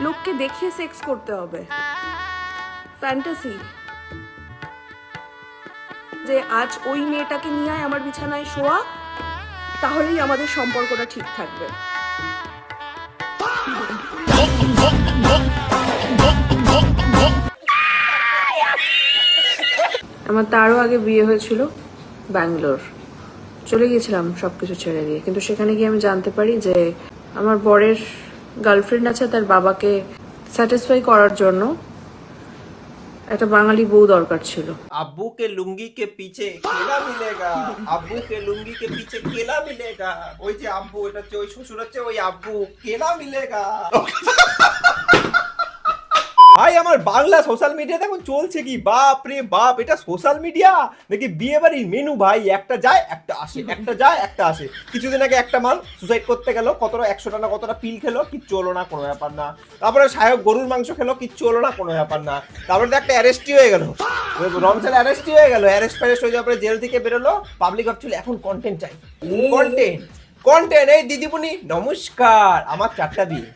লোককে দেখিয়ে সেক্স করতে হবে, ফ্যান্টাসি যে আজ ওই মেয়েটাকে নিয়ে আয় আমার বিছানায় শোয়া, তাহলেই আমাদের সম্পর্কটা ঠিক থাকবে। আমার তারও আগে বিয়ে হয়েছিল ব্যাঙ্গালোর, চলে গিয়েছিলাম সবকিছু ছেড়ে দিয়ে, কিন্তু সেখানে গিয়ে আমি জানতে পারি যে আমার বরের গার্লফ্রেন্ড আছে, তার বাবাকে স্যাটিসফাই করার জন্য একটা বাঙালি বউ দরকার ছিল। अब्बू के लुंगी के पीछे केला मिलेगा, अब्बू के लुंगी के पीछे केला मिलेगा, ওই যে আব্বু, এটা হচ্ছে ওই শ্বশুর হচ্ছে ওই আব্বু, কেলা মিলেগা। ভাই আমার বাংলা সোশ্যাল মিডিয়াতে এখন চলছে কি, বাপ রে বাপ, এটা সোশ্যাল মিডিয়া নাকি বিয়ে বাড়ির মেনু ভাই, একটা যায় একটা আসে, একটা যায় একটা আসে। কিছুদিন আগে একটা মাল সুসাইড করতে গেল, কতটা 100 টাকা কতটা পিল খেলো, কিচ্ছু হলো না, কোনো ব্যাপার না। তারপরে সায়ক গরুর মাংস খেলো, কিচ্ছু হলো না, কোনো ব্যাপার না। তারপরে তো একটা অ্যারেস্টই হয়ে গেল, রমজান অ্যারেস্টই হয়ে গেল, অ্যারেস্ট ফ্যারেস্ট হয়ে যাওয়ার পরে জেল থেকে বেরোলো। পাবলিক ভাবছিল এখন কন্টেন্ট চাই, কন্টেন্ট কন্টেন্ট। এই দিদিমণি নমস্কার, আমার 4টা বিয়ে।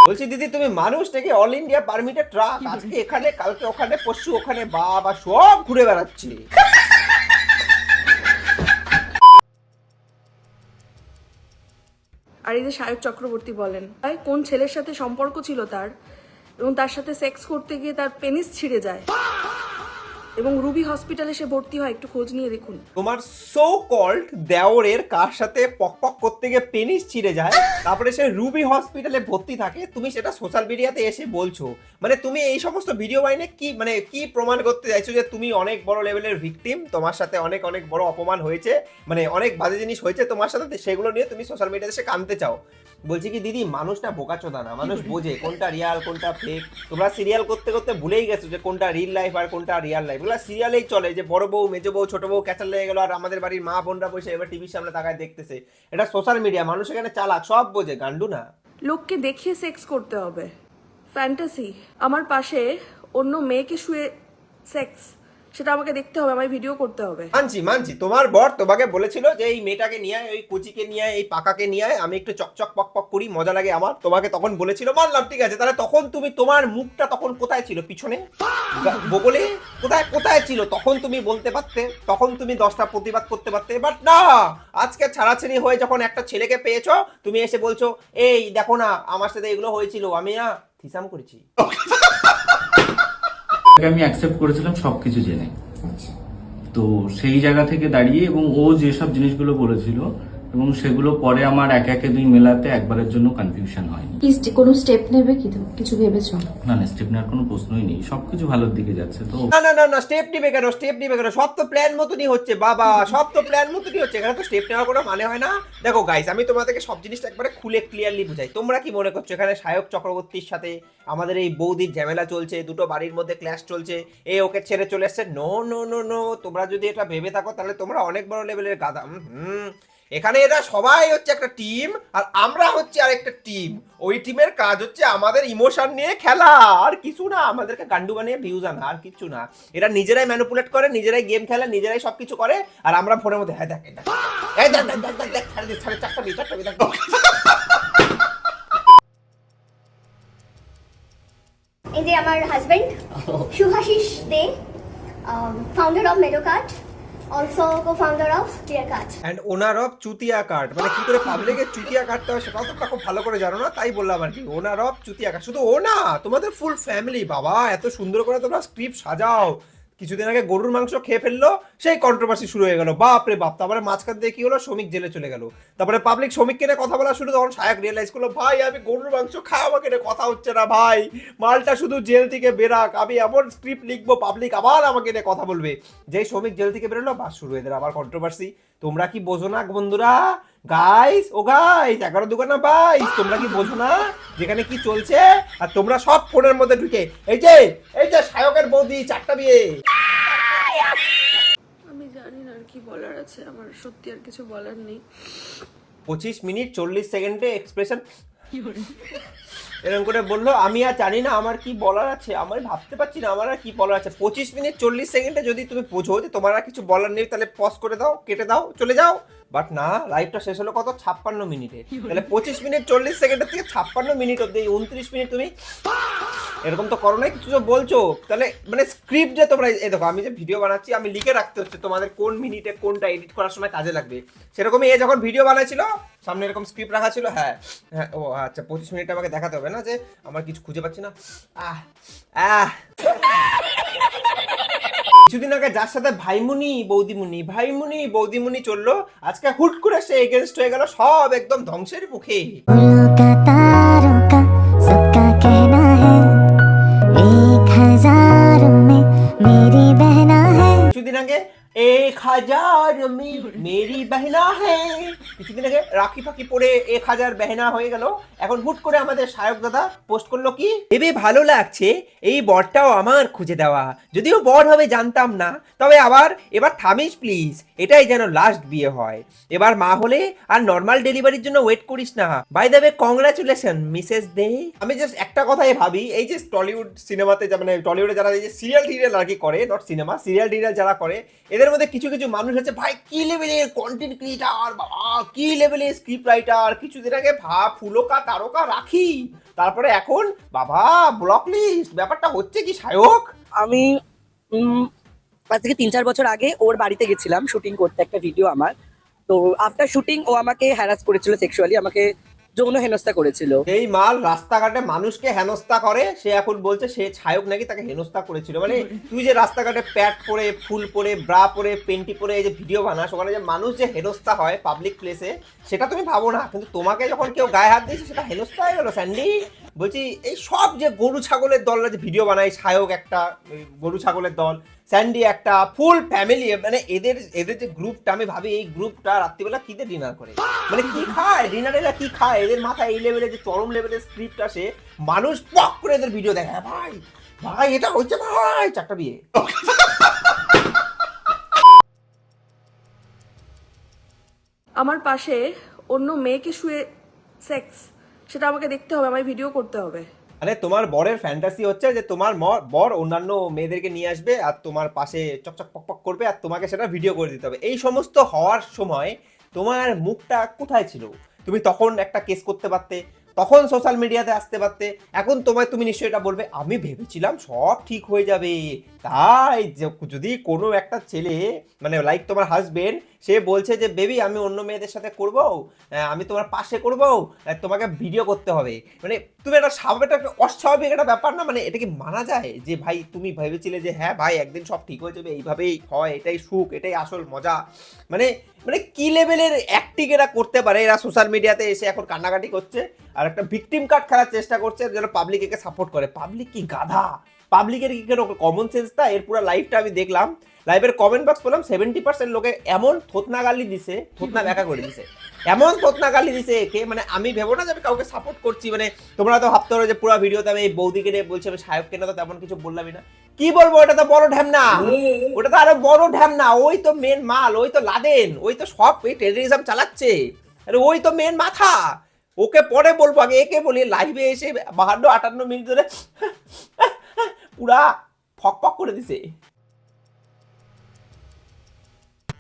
বলছি দিদি তুমি মানুষ নাকি অল ইন্ডিয়া পারমিটেড ট্রাক, আজকে এখানে কালকে ওখানে পরশু ওখানে, বাবা সব ঘুরে বেড়াচ্ছে। আর এই যে সায়ক চক্রবর্তী বলেন, ভাই কোন ছেলের সাথে সম্পর্ক ছিল তার, এবং তার সাথে সেক্স করতে গিয়ে তার পেনিস ছিঁড়ে যায় এবং রুবি হসপিটালে সে ভর্তি হয়, একটু খোঁজ নিয়ে দেখুন। তোমার সো কল্ড দেওরের কার সাথে পক পক করতে গিয়ে পেনিস ছিঁড়ে যায়, তারপরে সে রুবি হসপিটালে ভর্তি থাকে, তুমি সেটা সোশ্যাল মিডিয়াতে এসে বলছো। মানে তুমি এই সমস্ত ভিডিও বাইনে কি মানে কি প্রমাণ করতে চাইছো যে তুমি অনেক বড় লেভেলের ভিকটিম, তোমার সাথে অনেক অনেক বড় অপমান হয়েছে, মানে অনেক বাজে জিনিস হয়েছে তোমার সাথে, সেগুলো নিয়ে তুমি সোশ্যাল মিডিয়াতে এসে কাঁদতে চাও। বলছি কি দিদি, মানুষ না বোকাচোদা না, মানুষ বোঝে কোনটা রিয়াল কোনটা ফেক। তোমরা সিরিয়াল করতে করতে ভুলেই গেছো যে কোনটা রিল লাইফ আর কোনটা রিয়াল লাইফ। ওগুলো সিরিয়ালেই চলে, যে বড় বউ মেজো বউ ছোট বউ ক্যাচাল লেগে গেলো আর আমাদের বাড়ির মা বোনরা বসে এবার টিভির সামনে তাকায় দেখতেছে। এটা সোশ্যাল মিডিয়া, মানুষ এখানে চালাক, সব বোঝে, গান্ডু না। লোককে দেখিয়ে সেক্স করতে হবে, ফ্যান্টাসি। আমার পাশে অন্য মেয়েকে শুয়ে সেক্স, সেটা আমাকে দেখতে হবে, আমায় ভিডিও করতে হবে। মানছি মানছি, তোমার বর তোমাকে বলেছিল যে এই মেয়েটাকে নিয়ে আয়, ওই কুচিকে নিয়ে আয়, এই পাকাকে নিয়ে আয়, আমি একটু চকচক পক পক করি, মজা লাগে আমার, তোমাকে তখন বলেছিল, মানলাম ঠিক আছে। তাহলে তখন তুমি, তোমার মুখটা তখন কোথায় ছিল, পিছনে বগলে কোথায় কোথায় ছিল, তখন তুমি বলতে পারতে, তখন তুমি 10টা প্রতিবাদ করতে পারতে। বাট না, আজকে ছাড়াছাড়ি হয়ে যখন একটা ছেলেকে পেয়েছো, তুমি এসে বলছো এই দেখো না আমার সাথে এগুলো হয়েছিল, আমি না থিসাম করেছি। আমি অ্যাকসেপ্ট করেছিলাম সবকিছু জেনে। তো সেই জায়গা থেকে দাঁড়িয়ে এবং ও যেসব জিনিসগুলো বলেছিল এবং সেগুলো পরে আমার এক একে দুই মেলাতে একবারের জন্য কনফিউশন হয়নি। কোনো স্টেপ নেবে কি, কিছু ভেবেছো? না না, স্টেপ নেওয়ার কোনো প্রশ্নই নেই, সবকিছু ভালোর দিকে যাচ্ছে। তো না না না না, স্টেপ নিবে কেন, স্টেপ নিবে কেন, সব তো প্ল্যান মতনই হচ্ছে বাবা, সব তো প্ল্যান মতনই হচ্ছে, এখানে তো স্টেপ নেওয়ার কোনো মানে হয় না। দেখো গাইস, আমি তোমাদেরকে সব জিনিসটা একবারে খুলে ক্লিয়ারলি বুঝাই। তোমরা কি মনে করছো এখানে সায়ক চক্রবর্তীর সাথে আমাদের এই বৌদির ঝামেলা চলছে, দুটো বাড়ির মধ্যে ক্ল্যাশ চলছে, এ ওকে ছেড়ে চলে এসছে? নো নো নো নো, তোমরা যদি এটা ভেবে থাকো তাহলে তোমরা অনেক বড় লেভেলের গাধা। এখানে এরা সবাই হচ্ছে একটা টিম আর আমরা হচ্ছে আরেকটা টিম। ওই টিমের কাজ হচ্ছে আমাদের ইমোশন নিয়ে খেলা, আর কিছু না, আমাদেরকে গান্ডু বানিয়ে ভিউজ আনা, আর কিছু না। এরা নিজেরাই ম্যানিপুলেট করে, নিজেরাই গেম খেলে, নিজেরাই সবকিছু করে, আর আমরা ফোনের মধ্যে হ্যাঁ দেখ দেখ 4:30 বিয়ে। এই যে আমার husband Shubhashis De, founder of Medocart, also co-founder of dear cart and owner of চুতিয়া কার্ড। মানে কি করে পাবলিকের চুতিয়া কাটতে হয় সেটাও তোমরা খুব ভালো করে জানো না, তাই বললাম আর কি। ওনার অফ চুতিয়া কার্ড, শুধু ও না, তোমাদের ফুল ফ্যামিলি। বাবা এত সুন্দর করে তোমরা স্ক্রিপ্ট সাজাও। কিছুদিন আগে গরুর মাংস খেয়ে ফেললো, সেই কন্ট্রোভার্সি শুরু হয়ে গেল, বাপ রে বাপ। তারপরে মাঝখান দিয়ে কি হলো, শ্রমিক জেলে চলে গেল। তারপরে পাবলিক শ্রমিককে নিয়ে কথা বলা শুরু, তখন সায়ক রিয়েলাইজ করলো ভাই আমি গরুর মাংস খাওয়া, আমাকে নিয়ে কথা হচ্ছে না ভাই, মালটা শুধু জেল থেকে বেরাক, আমি এমন স্ক্রিপ্ট লিখবো পাবলিক আবার আমাকে নিয়ে কথা বলবে। যেই শ্রমিক জেল থেকে বেরোলো, বাস শুরু হয়ে গেল আবার কন্ট্রোভার্সি। তোমরা কি বোঝো না বন্ধুরা, গাইস ও গাইস 11 দুগানা 22, তোমরা কি বোঝো না যেখানে কি চলছে? আর তোমরা সব ফোনের মধ্যে ঢুকে এই যে সায়কের বৌদি 4টা বিয়ে। আমি জানি না আর কি বলার আছে, আমার সত্যি আর কিছু বলার নেই। 25 মিনিট 40 সেকেন্ডে এক্সপ্রেশন এরকম করে বললো, আমি আর জানি না আমার কি বলার আছে, আমার ভাবতে পারছি না আমার আর কি বলার আছে। 25 মিনিট 40 সেকেন্ডে যদি তুমি বোঝো যে তোমার আর কিছু বলার নেই, তাহলে পজ করে দাও, কেটে দাও, চলে যাও, বাট না, লাইভটা শেষ হলো কত 56 মিনিটে, তাহলে 25 মিনিট 40 সেকেন্ডের থেকে 56 মিনিট অব্দি 29 মিনিট তুমি এরকম তো করো না, কিছু তো বলছো। তাহলে মানে স্ক্রিপ্ট যে তোমরা এই দেখো, আমি যে ভিডিও বানাচ্ছি আমি লিখে রাখতে হচ্ছে তোমাদের কোন মিনিটে কোনটা এডিট করার সময় কাজে লাগবে। সেরকমই এ যখন ভিডিও বানাচ্ছিল সামনে এরকম স্ক্রিপ্ট রাখা ছিল। হ্যাঁ হ্যাঁ, ও আচ্ছা 25 মিনিট আমাকে দেখাতে হবে না যে আমার কিছু খুঁজে পাচ্ছি না। কিছুদিন আগে যার সাথে ভাইমুনি বৌদিমুনি চললো, আজকে হুট করে সে এগেনস্ট হয়ে গেল, সব একদম ধ্বংসের মুখে। কিছুদিন আগে 1000 মেরি বেহনা হ্যাঁ, কিছুদিন আগে রাখি ফাঁকি পরে 1000 বেহনা হয়ে গেল। এখন হুট করে আমাদের শায়ক দাদা পোস্ট করলো কি, ভেবে ভালো লাগছে এই বরটাও আমার খুঁজে দেওয়া, যদিও বর হবে জানতাম না, তবে এবার থামিস প্লিজ, এটাই যেন লাস্ট বিয়ে হয়, এবার মা হলে আর নর্মাল ডেলিভারির জন্য ওয়েট করিস না। By the way congratulation Mrs De. আমি জাস্ট একটা কথাই ভাবি, এই যে টলিউড সিনেমাতে মানে টলিউডে যারা এই যে সিরিয়াল টিরিয়াল আর কি করে, নট সিনেমা, সিরিয়াল টিরিয়াল যারা করে, এদের মধ্যে কিছু কিছু মানুষ আছে ভাই কি লেভেলের কন্টেন্ট ক্রিয়েটার, বাবা কি লেভেলের স্ক্রিপ্ট রাইটার, কিছুদিন আগে ফুলকা তারকা রাখি, তারপরে এখন বাবা ব্লক লিস্ট, ব্যাপারটা হচ্ছে কি শায়ক? আমি আজ থেকে 3-4 বছর আগে ওর বাড়িতে গেছিলাম শুটিং করতে একটা ভিডিও আমার। তো আফটার শুটিং ও আমাকে হ্যারাস করেছিল, সেক্সুয়ালি আমাকে যৌন হেনস্থা করেছিল। এই মাল রাস্তাঘাটে মানুষকে হেনস্থা করে, সে এখন বলছে সে ছায়ক নাকি তাকে হেনস্থা করেছিল। মানে তুই যে রাস্তাঘাটে প্যাড পরে, ফুল পরে, ব্রা পরে, পেন্টি পরে এই যে ভিডিও বানাস, ওখানে যে মানুষ যে হেনস্থা হয় পাবলিক প্লেসে, সেটা তুমি ভাবো না, কিন্তু তোমাকে যখন কেউ গায়ে হাত দিয়েছে সেটা হেনস্থা হয়ে গেল। স্যান্ডি বলছি এই সব যে গরু ছাগলের দলরা যে ভিডিও বানায়, শায়ক একটা গরু ছাগলের দল, স্যান্ডি একটা, ফুল ফ্যামিলি, মানে এদের যে গ্রুপটা, আমি ভাবি এই গ্রুপটা রাত্রিবেলা কিতে ডিনার করে, মানে কি খায় ডিনারে, কি খায়, এদের মাথায় এই লেভেলে যে চরম লেভেলের স্ক্রিপ্ট আসে, মানুষ পক করে এদের ভিডিও দেখে, হ্যাঁ ভাই ভাই এটা হচ্ছে ভাই 4টা বিয়ে। আমার পাশে অন্য মেয়েকে শুয়ে সেক্স, সেটা আমাকে দেখতে হবে, আমার ভিডিও করতে হবে। মানে তোমার বরের ফ্যান্টাসি হচ্ছে যে তোমার বর অন্যান্য মেয়েদেরকে নিয়ে আসবে আর তোমার পাশে চকচক পক করবে আর তোমাকে সেটা ভিডিও করে দিতে হবে। এই সমস্ত হওয়ার সময় তোমার মুখটা কোথায় ছিল? তুমি তখন একটা কেস করতে পারতে, তখন সোশ্যাল মিডিয়াতে আসতে পারতে। এখন তুমি নিশ্চয়ই এটা বলবে আমি ভেবেছিলাম সব ঠিক হয়ে যাবে, তাই যদি কোনো একটা ছেলে মানে লাইক তোমার হাজবেন্ড, সে বলছে যে বেবি আমি অন্য মেয়েদের সাথে করব, আমি তোমার পাশে করব, তোমাকে ভিডিও করতে হবে, মানে তুমি একটা একটা অস্বাভাবিক একটা ব্যাপার না? মানে এটা কি মানা যায় যে ভাই তুমি ভেবেছিলে যে হ্যাঁ ভাই একদিন সব ঠিক হয়ে যাবে, এইভাবেই হয়, এটাই সুখ, এটাই আসল মজা? মানে মানে কি লেভেলের অ্যাক্টিং এরা করতে পারে? এরা সোশ্যাল মিডিয়াতে এসে এখন কান্নাকাটি করছে আর একটা ভিকটিম কার্ড খেলার চেষ্টা করছে যেন পাবলিক একে সাপোর্ট করে। পাবলিক কি গাধা? পাবলিকের কি কোনো কমন সেন্স তা? এর পুরো লাইভটা আমি দেখলাম, লাইভের কমেন্ট বক্স পেলাম 70% লোকে এমন থতনা গালি দিছে, থতনা ব্যাখ্যা করে দিছে, এমন থতনা গালি দিছে একে, মানে আমি ভেবো না যে আমি কাউকে সাপোর্ট করছি, মানে তোমরা তো ভাবতে পারো যে পুরো ভিডিওতে আমি এই বৌদিকে নিয়ে বলছি, আমি শায়ককে না তো তেমন কিছু বললামই না। কি বলবো, ওটা তো বড় ঢ্যামনা, ওটা তো আরো বড় ঢ্যামনা, ওই তো মেন মাল, ওই তো লাদেন, ওই তো সব এই টেররিজম চালাচ্ছে, আরে ওই তো মেন মাথা। ওকে পরে বলবো, আগে একে বলি। লাইভে এসে 52-58 মিনিট ধরে পুরা ফক করে দিছে।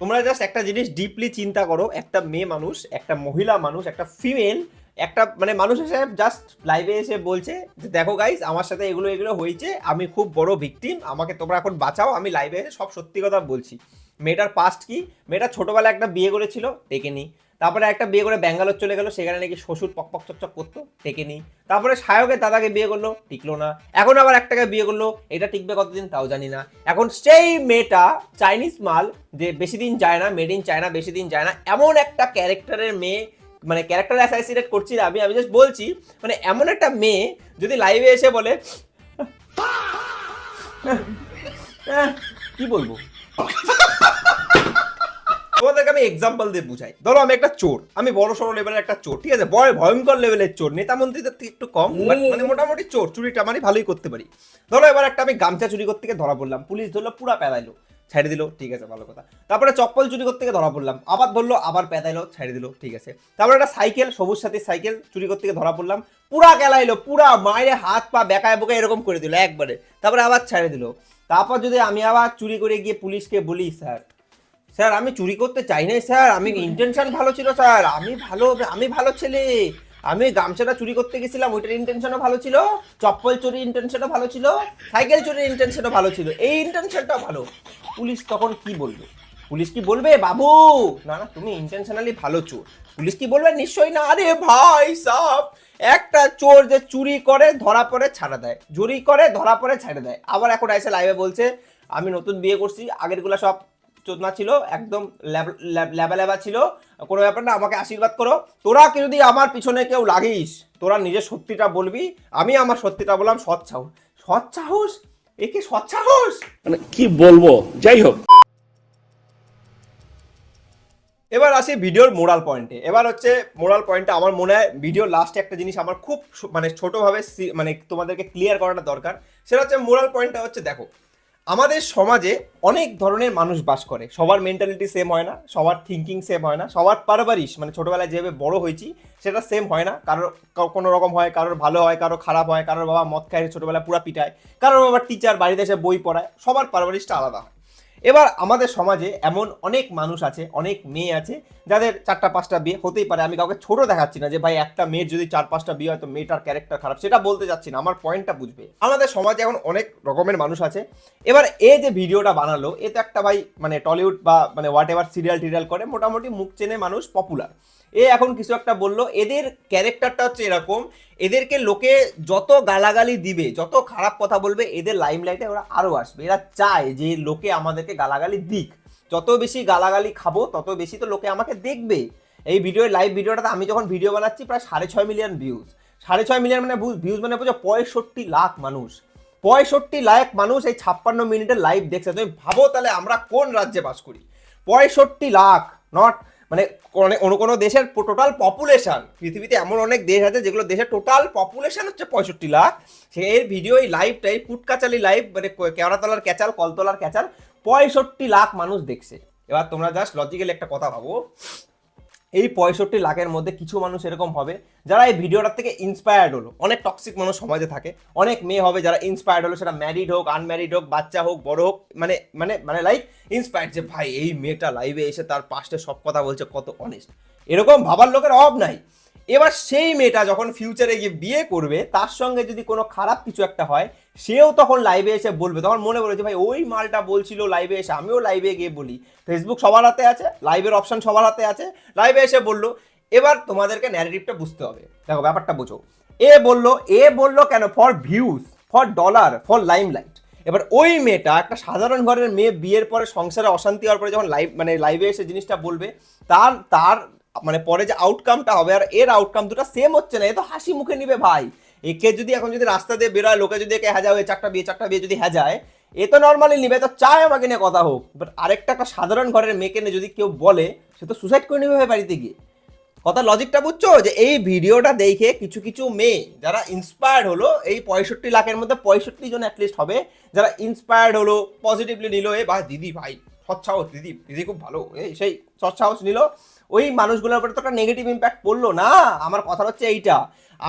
তোমরা জাস্ট একটা জিনিস ডিপলি চিন্তা করো, একটা মেয়ে মানুষ, একটা মহিলা মানুষ, একটা ফিমেল, একটা মানে মানুষ এসে জাস্ট লাইভে এসে বলছে যে দেখো গাইস আমার সাথে এগুলো হয়েছে, আমি খুব বড় ভিকটিম, আমাকে তোমরা এখন বাঁচাও। আমি লাইভে এসে সব সত্যি কথা বলছি। মেয়েটার পাস্ট কি? মেয়েটা ছোটবেলায় একটা বিয়ে করেছিল, টেকেনি। তারপরে একটা বিয়ে করে ব্যাঙ্গালোর চলে গেল, সেখানে নাকি শ্বশুর পক চকচক করতো, টেকেনি। তারপরে শায়কের দাদাকে বিয়ে করলো, টিকলো না। এখন আবার একটাকে বিয়ে করলো, এটা টিকবে কতদিন তাও জানি না। এখন সেই মেয়েটা চাইনিজ মাল, যে বেশি দিন যায় না, মেড ইন চায়না, বেশি দিন যায় না, এমন একটা ক্যারেক্টারের মেয়ে, মানে ক্যারেক্টার অ্যাসাইসিনেট করছি না আমি জাস্ট বলছি, মানে এমন একটা মেয়ে যদি লাইভে এসে বলে কি বলবো, তোমাদেরকে আমি এক্সাম্পল দিয়ে বুঝাই। ধরো আমি একটা চোর, আমি বড় সড়ো লেভেলের একটা চোর, ঠিক আছে, বড় ভয়ঙ্কর লেভেলের চোর, নেতা মন্ত্রীদের থেকে একটু কম, মানে মোটামুটি চোর, চুরিটা মানে ভালোই করতে পারি। ধরো এবার একটা আমি গামছা চুরি করতে গিয়ে ধরা পড়লাম, পুলিশ ধরলো, পুরা পেদাইলো, ছেড়ে দিল, ঠিক আছে ভালো কথা। তারপরে চপ্পল চুরি করতে গিয়ে ধরা পড়লাম, আবার ধরলো, আবার পেদাইলো, ছেড়ে দিল, ঠিক আছে। তারপরে একটা সাইকেল, সবুজ সাথীর সাইকেল চুরি করতে গিয়ে ধরা পড়লাম, পুরা গেলাইলো, পুরা মায়ের হাত পা বেকায় বোকায় এরকম করে দিল একবারে, তারপরে আবার ছেড়ে দিল। তারপর যদি আমি আবার চুরি করে গিয়ে পুলিশকে বলি স্যার স্যার আমি চুরি করতে চাই নাই স্যার, আমি ইন্টেনশন ভালো ছিল স্যার, আমি ভালো ছেলে, আমি গামছাটা চুরি করতে গেছিলাম, ওইটার ইন্টেনশনও ভালো ছিল, চপ্পল চুরির ইন্টেনশনও ভালো ছিল, সাইকেল চুরির ইন্টেনশনও ভালো ছিল, এই ইন্টেনশনটাও ভালো। পুলিশ তখন কি বলবে? পুলিশ কি বলবে বাবু না না তুমি ইন্টেনশনালি ভালো চোর? পুলিশ কি বলবে? নিশ্চয়ই না। আরে ভাই সাব, একটা চোর যে চুরি করে ধরা পড়ে ছাড়া দেয়, চুরি করে ধরা পড়ে ছেড়ে দেয়, আবার এখন এসে লাইভে বলছে আমি নতুন বিয়ে করছি, আগেরগুলো সব চোদনা ছিল, একদম ল্যাবা ল্যাবা ছিল, কোনো ব্যাপার না, আমাকে আশীর্বাদ করো। তোরা কি যদি আমার পিছনে কেউ লাগিস, তোরা নিজের সত্যিটা বলবি, আমি আমার সত্যিটা বললাম। সৎ সাহস, সৎ সাহস, একে সৎ সাহস মানে কি বলবো, যাই হোক। এবার আসি ভিডিওর মোরাল পয়েন্টে। এবার হচ্ছে মোরাল পয়েন্টে আমার মনে হয় ভিডিওর লাস্টে একটা জিনিস আমার খুব মানে ছোটোভাবে মানে তোমাদেরকে ক্লিয়ার করাটা দরকার। সেটা হচ্ছে মোরাল পয়েন্টটা হচ্ছে, দেখো আমাদের সমাজে অনেক ধরনের মানুষ বাস করে, সবার মেন্টালিটি সেম হয় না, সবার থিঙ্কিং সেম হয় না, সবার পারভারিশ মানে ছোটোবেলায় যেভাবে বড় হয়েছি সেটা সেম হয় না, কারোর কোনো রকম হয়, কারোর ভালো হয়, কারোর খারাপ হয়, কারোর বাবা মদ খায় ছোটোবেলায় পুরা পিটায়, কারোর বাবা টিচার বাড়িতে এসে বই পড়ায়, সবার পারভারিশটা আলাদা হয়। এবার আমাদের সমাজে এমন অনেক মানুষ আছে, অনেক মেয়ে আছে যাদের 4-5টা বিয়ে হতেই পারে, আমি কাউকে ছোট দেখাচ্ছি না যে ভাই একটা মেয়ের যদি 4-5টা বিয়ে হয় তো মেয়েটার ক্যারেক্টার খারাপ, সেটা বলতে যাচ্ছি না, আমার পয়েন্টটা বুঝবে। আমাদের সমাজে এখন অনেক রকমের মানুষ আছে। এবার এ যে ভিডিওটা বানালো, এ তো একটা ভাই মানে টলিউড বা মানে হোয়াট এভার সিরিয়াল টিরিয়াল করে, মোটামুটি মুখ চেনে মানুষ, পপুলার। এ এখন কিছু একটা বললো, এদের ক্যারেক্টারটা হচ্ছে এরকম, এদেরকে লোকে যত গালাগালি দিবে, যত খারাপ কথা বলবে, এদের লাইমলাইটে ওরা আরও আসবে। এরা চায় যে লোকে আমাদেরকে গালাগালি দিক, যত বেশি গালাগালি খাবো তত বেশি তো লোকে আমাকে দেখবে। এই লাইভ ভিডিওটাতে আমি যখন ভিডিও বানাচ্ছি প্রায় 6.5 মিলিয়ন ভিউজ, 6.5 মিলিয়ন মানে ভিউজ মানে বুঝো 65 লাখ মানুষ, 65 লাখ মানুষ এই 56 মিনিটের লাইভ দেখছে। তুমি ভাবো তাহলে আমরা কোন রাজ্যে বাস করি? 65 লাখ, নট মানে কোনো দেশের টোটাল পপুলেশন, পৃথিবীতে এমন অনেক দেশ আছে যেগুলো দেশের টোটাল পপুলেশন হচ্ছে 65 লাখ। সে এর ভিডিও এই লাইভটাই পুটকাচালি লাইভ, মানে কেওড়াতলার ক্যাচাল, কলতলার ক্যাচাল, 65 লাখ মানুষ দেখছে। এবার তোমরা জাস্ট লজিক্যালি একটা কথা ভাবো, এই 65 লাখের মধ্যে কিছু মানুষ এরকম হবে যারা এই ভিডিওটার থেকে ইন্সপায়ার্ড হলো। অনেক টক্সিক মানুষ সমাজে থাকে, অনেক মেয়ে হবে যারা ইন্সপায়ার্ড হলো, সেটা ম্যারিড হোক, আনম্যারিড হোক, বাচ্চা হোক, বড় হোক, মানে মানে মানে লাইক ইন্সপায়ার্ড যে ভাই এই মেয়েটা লাইভে এসে তার পাস্টে সব কথা বলছে, কত অনেস্ট, এরকম ভাবার লোকের অভাব নাই। এবার সেই মেয়েটা যখন ফিউচারে গিয়ে বিয়ে করবে, তার সঙ্গে যদি কোনো খারাপ কিছু একটা হয়, সেও তখন লাইভে এসে বলবে, তখন মনে পড়ে যে ভাই ওই মালটা বলছিল লাইভে এসে, আমিও লাইভে গিয়ে বলি। ফেসবুক সবার হাতে আছে, লাইভের অপশন সবার হাতে আছে, লাইভে এসে বললো। এবার তোমাদেরকে ন্যারেটিভটা বুঝতে হবে, দেখো ব্যাপারটা বোঝো। এ বললো কেন? For views, for dollar, for limelight. এবার ওই মেয়েটা একটা সাধারণ ঘরের মেয়ে, বিয়ের পরে সংসারে অশান্তি হওয়ার পরে যখন লাইভে এসে জিনিসটা বলবে, তার মানে পরে যে আউটকামটা হবে আর এর আউটকাম দুটো সেম হচ্ছে না। এ তো হাসি মুখে নিবে ভাই। একে যদি এখন যদি রাস্তা দিয়ে বেরোয়, লোকে যদি একে হ্যাঁ ওই 4টা বিয়ে যদি হ্যাঁ যায়, এ তো নর্মালি নিবে, তো চায় আমাকে নিয়ে কথা হোক। বাট আরেকটা একটা সাধারণ ঘরের মেয়েকে নিয়ে যদি কেউ বলে, সে তো সুসাইড করে নেবে বাড়িতে গিয়ে। কথা লজিকটা বুঝছো? যে এই ভিডিওটা দেখে কিছু কিছু মেয়ে যারা ইন্সপায়ার্ড হলো, এই 65 লাখের মধ্যে 65 জন অ্যাটলিস্ট হবে যারা ইন্সপায়ার্ড হলো, পজিটিভলি নিল, এ ভাই দিদি ভাই সৎসাহস, দিদি খুব ভালো, এই সেই সৎসাহস নিল। ওই মানুষগুলোর উপরে তো একটা নেগেটিভ ইম্প্যাক্ট পড়লো না। আমার কথা হচ্ছে এইটা,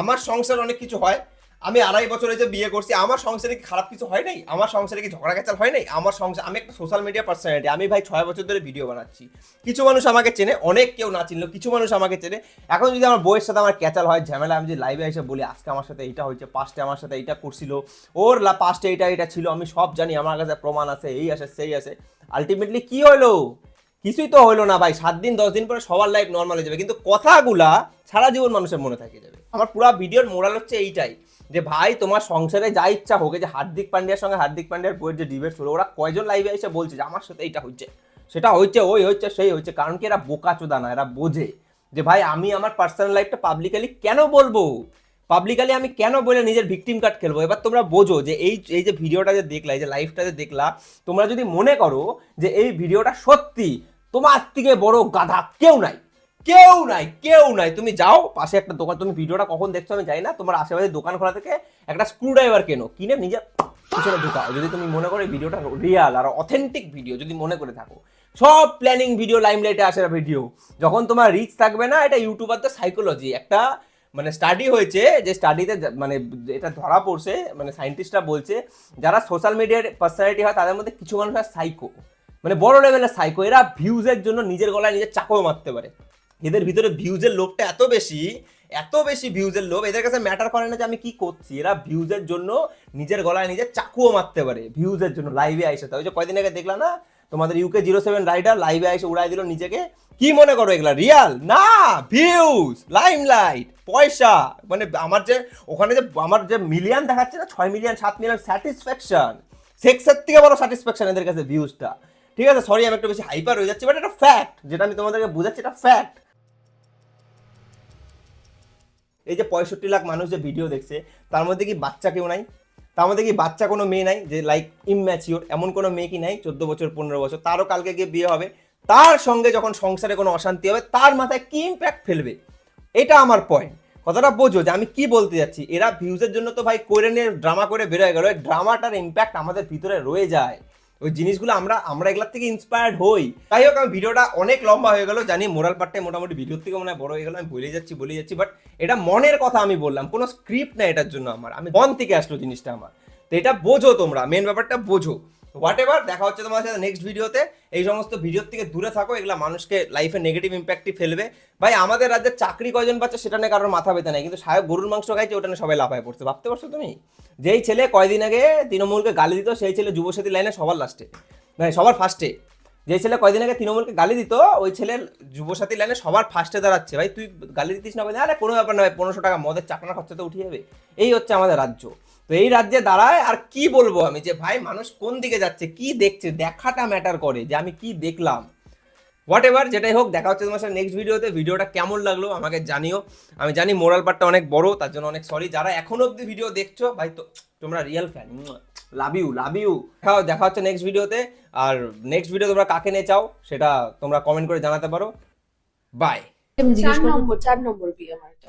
আমার সংসার অনেক কিছু হয়, আমি 2.5 বছর হয়েছে বিয়ে করছি, আমার সংসারে কি খারাপ কিছু হয় নাই? আমার সংসারে কি ঝগড়া ক্যাচাল হয় নাই? আমার সংসার, আমি একটা সোশ্যাল মিডিয়া পার্সোনালিটি, আমি ভাই 6 বছর ধরে ভিডিও বানাচ্ছি। কিছু মানুষ আমাকে চেনে, অনেক কেউ না চিনলো, কিছু মানুষ আমাকে চেনে। এখন যদি আমার বউয়ের সাথে আমার ক্যাচাল হয়, ঝামেলা, আমি যদি লাইভে এসে বলি আজকে আমার সাথে এইটা হয়েছে, পাস্টে আমার সাথে এইটা করছিল, ওর পাস্টে এটা ছিল, আমি সব জানি, আমার কাছে প্রমাণ আছে, এই আসে সেই আসে, আলটিমেটলি কি হলো? কিছুই তো হলো না ভাই। 7 দিন 10 দিন পরে সবার লাইফ নর্মাল হয়ে যাবে, কিন্তু কথাগুলা সারা জীবন মানুষের মনে থেকে যাবে। আমার পুরো ভিডিওর মোরাল হচ্ছে এইটাই, যে ভাই তোমার সংসারে যা ইচ্ছা হোক, যে হার্দিক পান্ডিয়ার সঙ্গে হার্দিক পান্ডিয়ার বইয়ের যে ডিবেট হলো, ওরা কয়জন লাইভে এসে বলছে যে আমার সাথে এইটা হচ্ছে, সেটা হচ্ছে, ওই হচ্ছে, সেই হচ্ছে? কারণ কি এরা বোকা চোদা না, এরা বোঝে যে ভাই আমি আমার পার্সোনাল লাইফটা পাবলিকালি কেন বলবো, পাবলিকালি আমি কেন বলে নিজের ভিকটিম কার্ড খেলবো। এবার তোমরা বোঝো যে এই যে ভিডিওটা যে দেখলা, এই যে লাইভটা যে দেখলা, তোমরা যদি মনে করো যে এই ভিডিওটা সত্যি, তোমার থেকে বড় গাধা কেউ নাই, কেউ নাই, কেউ নাই। তুমি যাও পাশে একটা দোকান, তুমি ভিডিওটা কখন দেখছো আমি জানি না, তোমার আশেপাশে দোকান খোলা থেকে একটা স্ক্রুড্রাইভার কেনো, কিনে নিজের পিছনে ঢুকাও, যদি তুমি মনে করো এই ভিডিওটা রিয়াল আর অথেন্টিক ভিডিও যদি মনে করে থাকো। সব প্ল্যানিং ভিডিও, লাইমলাইটে আসে ভিডিও, যখন তোমার রিচ থাকবে না। এটা ইউটিউবারদের সাইকোলজি, একটা মানে স্টাডি হয়েছে, যে স্টাডিতে মানে এটা ধরা পড়ছে, মানে সায়েন্টিস্টরা বলছে যারা সোশ্যাল মিডিয়ার পার্সোনালিটি হয় তাদের মধ্যে কিছু মানুষ হয় সাইকো, মানে বড় লেভেলের সাইকো। এরা ভিউজের জন্য নিজের গলায় নিজের চাকু মারতে পারে। এদের ভিতরে ভিউজের লোভটা এত বেশি ভিউজের লোভ, এদের কাছে ম্যাটার করে না যে আমি কি করছি। এরা ভিউজের জন্য নিজের গলায় নিজের চাকুও মারতে পারে ভিউজের জন্য। লাইভে আইসে, ওই যে কয়দিন আগে দেখলা না তোমাদের UK07 রাইডার লাইভে আইসে উড়াই দিল নিজেকে। কি মনে করো এগুলা রিয়াল না? ভিউজ, লাইমলাইট, পয়সা। মানে আমার যে ওখানে যে আমার যে মিলিয়ন দেখাচ্ছে না, 6 মিলিয়ন 7 মিলিয়ন, স্যাটিসফ্যাকশন, সেক্সের থেকে বড় স্যাটিসফ্যাকশন এদের কাছে ভিউজটা। ঠিক আছে, সরি আমি একটু বেশি হাইপার হয়ে যাচ্ছি, বাট এটা ফ্যাক্ট, যেটা আমি তোমাদেরকে বোঝাচ্ছি এটা ফ্যাক্ট। এই যে 65 লাখ মানুষ যে ভিডিও দেখছে, তার মধ্যে কি বাচ্চা কেউ নাই? তার মধ্যে কি বাচ্চা কোনো মেয়ে নাই যে লাইক ইমম্যাচিওর? এমন কোনো মেয়ে কি নাই 14 বছর 15 বছর? তারও কালকে গিয়ে বিয়ে হবে, তার সঙ্গে যখন সংসারে কোনো অশান্তি হবে তার মাথায় কি ইম্প্যাক্ট ফেলবে? এটা আমার পয়েন্ট। কথাটা বোঝো যে আমি কি বলতে যাচ্ছি। এরা ভিউজের জন্য তো ভাই করে নিয়ে ড্রামা করে বেরোয় গেল, ড্রামাটার ইম্প্যাক্ট আমাদের ভিতরে রয়ে যায়। ওই জিনিসগুলো আমরা এগুলোর থেকে ইন্সপায়ার্ড হই। তাই হোক, আমি ভিডিওটা অনেক লম্বা হয়ে গেল জানি, মোরাল পার্টটাই মোটামুটি ভিডিওর থেকে মনে হয় বড় হয়ে গেল, আমি বলে যাচ্ছি, বাট এটা মনের কথা আমি বললাম, কোনো স্ক্রিপ্ট না এটার জন্য, আমার মন থেকে আসলো জিনিসটা আমার। তো এটা বোঝো তোমরা, মেন ব্যাপারটা বোঝো। হোয়াট এভার, দেখা হচ্ছে তোমার সাথে নেক্সট ভিডিওতে। এই সমস্ত ভিডিওর থেকে দূরে থাকো, এগুলা মানুষকে লাইফে নেগেটিভ ইম্প্যাক্টই ফেলবে। ভাই আমাদের রাজ্যে চাকরি কয়জন পাচ্ছে সেটা নিয়ে কারোর মাথা ব্যথা নাই, কিন্তু সাহেব গরুর মাংস খাইছে ওটা নিয়ে সবাই লাফায় পড়ছে। ভাবতে পারছো তুমি? যেই ছেলে কয়দিন আগে তৃণমূলকে গালি দিত, সেই ছেলে যুবসাথী লাইনে সবার লাস্টে, মানে সবার ফার্স্টে। যে ছেলে কয়দিন আগে তৃণমূলকে গালি দিত, ওই ছেলে যুবসাথী লাইনে সবার ফার্স্টে দাঁড়াচ্ছে। ভাই তুই গালি দিতিস না, আরে কোনো ব্যাপার না ভাই, 1500 টাকা মদের চাকনা খরচাতে উঠে যাবে। এই হচ্ছে আমাদের রাজ্য। তো এই রাজ্যে দাঁড়ায় আর কি বলবো আমি, যে ভাই মানুষ কোন দিকে যাচ্ছে, কি দেখছে, দেখাটা ম্যাটার করে, যে আমি কি দেখলাম। হোয়াট এভার, যেটাই হোক, দেখা হচ্ছে তোমার সাথে নেক্সট ভিডিওতে। ভিডিওটা কেমন লাগলো আমাকে জানিও। আমি জানি মোরাল পার্টটা অনেক বড়, তার জন্য অনেক সরি। যারা এখনো অব্দি ভিডিও দেখছো ভাই, তো তোমরা রিয়েল ফ্যান, লাভ ইউ। দেখা হচ্ছে নেক্সট ভিডিওতে। আর নেক্সট ভিডিও তোমরা কাকে নিয়ে চাও সেটা তোমরা কমেন্ট করে জানাতে পারো। বাই। আমি জিজ্ঞেস করবো 4 নম্বর বিয়ে আমার এটা।